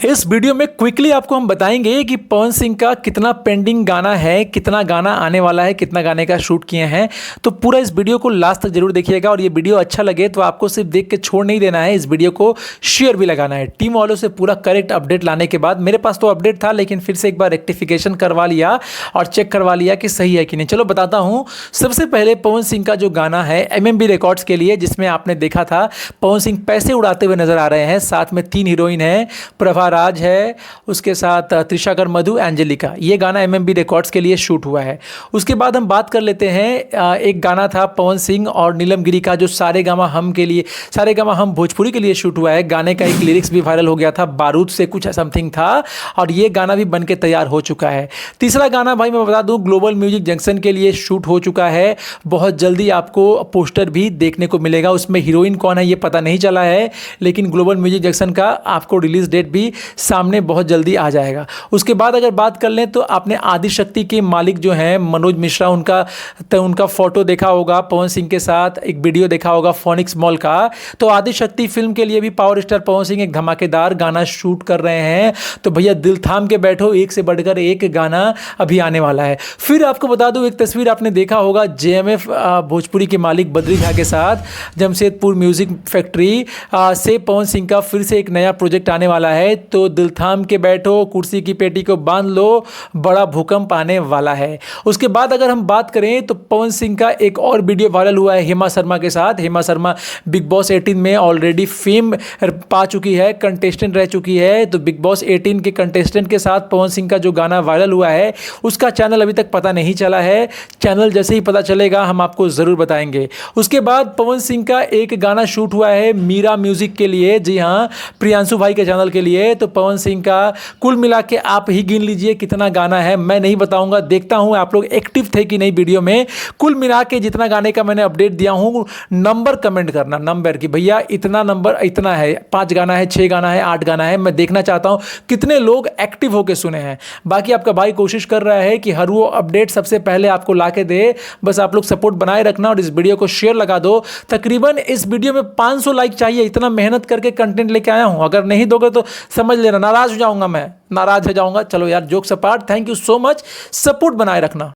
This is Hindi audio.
इस वीडियो में क्विकली आपको हम बताएंगे कि पवन सिंह का कितना पेंडिंग गाना है, कितना गाना आने वाला है, कितना गाने का शूट किए हैं। तो पूरा इस वीडियो को लास्ट तक जरूर देखिएगा और ये वीडियो अच्छा लगे तो आपको सिर्फ देख के छोड़ नहीं देना है, इस वीडियो को शेयर भी लगाना है। टीम वालों से पूरा करेक्ट अपडेट लाने के बाद, मेरे पास तो अपडेट था लेकिन फिर से एक बार रेक्टिफिकेशन करवा लिया और चेक करवा लिया कि सही है कि नहीं। चलो बताता हूँ। सबसे पहले पवन सिंह का जो गाना है एमएमबी रिकॉर्ड्स के लिए, जिसमें आपने देखा था पवन सिंह पैसे उड़ाते हुए नजर आ रहे हैं, साथ में 3 हीरोइन है, प्रभा राज है, उसके साथ त्रिशाकर मधु, एंजेलिका। ये गाना एमएमबी रिकॉर्ड्स के लिए शूट हुआ है। उसके बाद हम बात कर लेते हैं, एक गाना था पवन सिंह और नीलम गिरी का जो सारे गामा हम के लिए, सारे गामा हम भोजपुरी के लिए शूट हुआ है। गाने का एक लिरिक्स भी वायरल हो गया था, बारूद से कुछ समथिंग था, और ये गाना भी बन के तैयार हो चुका है। तीसरा गाना भाई मैं बता दूं, ग्लोबल म्यूजिक जंक्शन के लिए शूट हो चुका है। बहुत जल्दी आपको पोस्टर भी देखने को मिलेगा। उसमें हीरोइन कौन है ये पता नहीं चला है, लेकिन ग्लोबल म्यूजिक जंक्शन का आपको रिलीज डेट भी सामने बहुत जल्दी आ जाएगा। उसके बाद अगर बात कर लें तो आपने आदि शक्ति के मालिक जो हैं मनोज मिश्रा, उनका फोटो देखा होगा पवन सिंह के साथ, एक वीडियो देखा होगा फोनिक्स मॉल का। तो आदि शक्ति फिल्म के लिए भी पावर स्टार पवन सिंह एक धमाकेदार गाना शूट कर रहे हैं। तो भैया दिल थाम के बैठो, एक से बढ़कर एक गाना अभी आने वाला है। फिर आपको बता दूं, एक तस्वीर आपने देखा होगा जेएमएफ भोजपुरी के मालिक बद्री झा के साथ, जमशेदपुर म्यूजिक फैक्ट्री से पवन सिंह का फिर से एक नया प्रोजेक्ट आने वाला है। तो दिल थाम के बैठो, कुर्सी की पेटी को बांध लो, बड़ा भूकंप आने वाला है। उसके बाद अगर हम बात करें तो पवन सिंह का एक और वीडियो वायरल हुआ है हेमा शर्मा के साथ। हेमा शर्मा बिग बॉस 18 में ऑलरेडी फेम पा चुकी है, कंटेस्टेंट रह चुकी है। तो बिग बॉस 18 के कंटेस्टेंट के साथ पवन सिंह का जो गाना वायरल हुआ है उसका चैनल अभी तक पता नहीं चला है। चैनल जैसे ही पता चलेगा हम आपको जरूर बताएंगे। उसके बाद पवन सिंह का एक गाना शूट हुआ है मीरा म्यूजिक के लिए, जी हाँ, प्रियांशु भाई के चैनल के लिए। तो पवन सिंह का कुल मिला के आप ही गिन लीजिए कितना गाना है, मैं नहीं बताऊंगा, देखता हूं आप लोग एक्टिव थे कि नहीं वीडियो में। कुल मिला के जितना गाने का मैंने अपडेट दिया हूं, नंबर कमेंट करना, नंबर की भैया इतना नंबर इतना है, 5 गाना है, 6 गाना है, 8 गाना है। मैं देखना चाहता हूं कितने लोग एक्टिव होकर सुने हैं। बाकी आपका भाई कोशिश कर रहा है कि हर वो अपडेट सबसे पहले आपको ला के दे। बस आप लोग सपोर्ट बनाए रखना और इस वीडियो को शेयर लगा दो। तकरीबन इस वीडियो में 500 लाइक चाहिए, इतना मेहनत करके कंटेंट लेके आया हूं। अगर नहीं दोगे तो समझ लेना नाराज हो जाऊंगा, मैं नाराज हो जाऊंगा। चलो यार, jokes apart, thank you so much, support बनाए रखना।